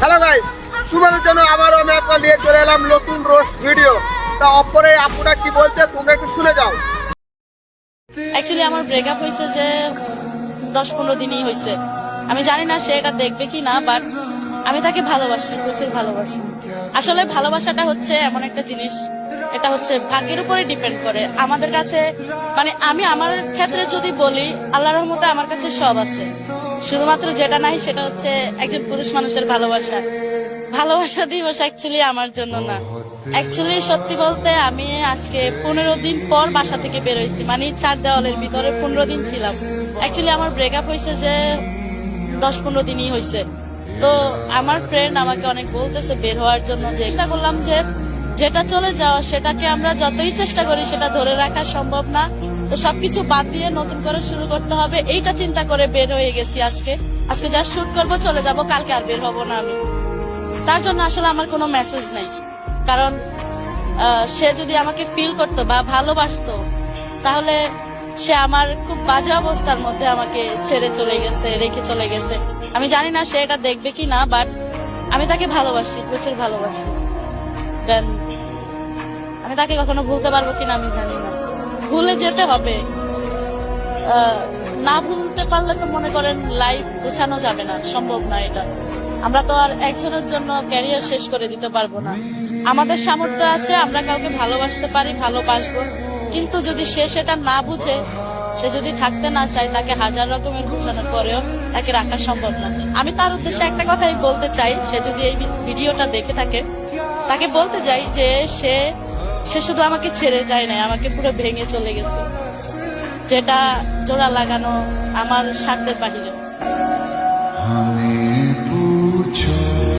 Hello guys, তোমাদের জন্য আবারও আমি একটা নিয়ে চলে এলাম নতুন রোস্ট ভিডিও। তা অপরে আপুটা কি বলছে তোমরা একটু শুনে যাও। অ্যাকচুয়ালি আমার ব্রেকআপ হয়েছে যে 10-15 দিনই হয়েছে। আমি জানি না সে এটা দেখবে কি না, বাট আমি তাকে ভালোবাসি, প্রচুর ভালোবাসি। আসলে ভালোবাসাটা হচ্ছে এমন একটা জিনিস, এটা হচ্ছে ভাগ্যের উপরে ডিপেন্ড করে। আমাদের কাছে মানে আমি আমার ক্ষেত্রে যদি বলি, আল্লাহর রহমতে আমার কাছে সব আছে, শুধুমাত্র যেটা নাই সেটা হচ্ছে একজন পুরুষ মানুষের ভালোবাসা। ভালোবাসা দিবস অ্যাকচুয়ালি আমার জন্য না। অ্যাকচুয়ালি সত্যি বলতে আমি আজকে 15 দিন পর বাসা থেকে বেরোইছি, মানে 4 দেওয়ালের ভিতরে 15 দিন ছিলাম। অ্যাকচুয়ালি আমার ব্রেকআপ হয়েছে যে 10-15 দিনই হয়েছে। তো আমার ফ্রেন্ড আমাকে অনেক বলতেছে বের হওয়ার জন্য, যে চিন্তা করলাম যে যেটা চলে যাওয়া সেটাকে আমরা যতই চেষ্টা করি সেটা ধরে রাখা সম্ভব না। তো সবকিছু বাদ দিয়ে নতুন করে শুরু করতে হবে, এইটা চিন্তা করে বের হয়ে গেছি। আজকে যা শুট করবো চলে যাব, কালকে আর বের হবো না আমি। তার জন্য আসলে আমার কোনো মেসেজ নেই, কারণ সে যদি আমাকে ফিল করতো বা ভালোবাসতো তাহলে সে আমার খুব বাজে অবস্থার মধ্যে আমাকে ছেড়ে চলে গেছে, রেখে চলে গেছে। আমি জানি না সে এটা দেখবে কি না, বাট আমি তাকে ভালোবাসি, প্রচুর ভালোবাসি। দেন আমি তাকে কখনো ভুলতে পারবো কিনা আমি জানি না। ভুলে যেতে হবে, না ভুলতে পারলে তো মনে করেন লাইফ গোছানো যাবে না, সম্ভব না এটা। আমরা তো আর একজনের জন্য ক্যারিয়ার শেষ করে দিতে পারবো না। আমাদের সামর্থ্য আছে, আমরা কাউকে ভালোবাসতে পারি, ভালোবাসবো, কিন্তু যদি সে সেটা না বুঝে, সে যদি থাকতে না চায়, তাকে হাজার রকমের বোঝানোর পরেও তাকে রাখা সম্ভব না। আমি তার উদ্দেশ্যে একটা কথাই বলতে চাই, সে যদি এই ভিডিওটা দেখে থাকে, তাকে বলতে চাই যে সে শুধু আমাকে ছেড়ে যায় না, আমাকে পুরো ভেঙে চলে গেছে, যেটা জোড়া লাগানো আমার স্বার্থের বাহিরে। हमें पूछो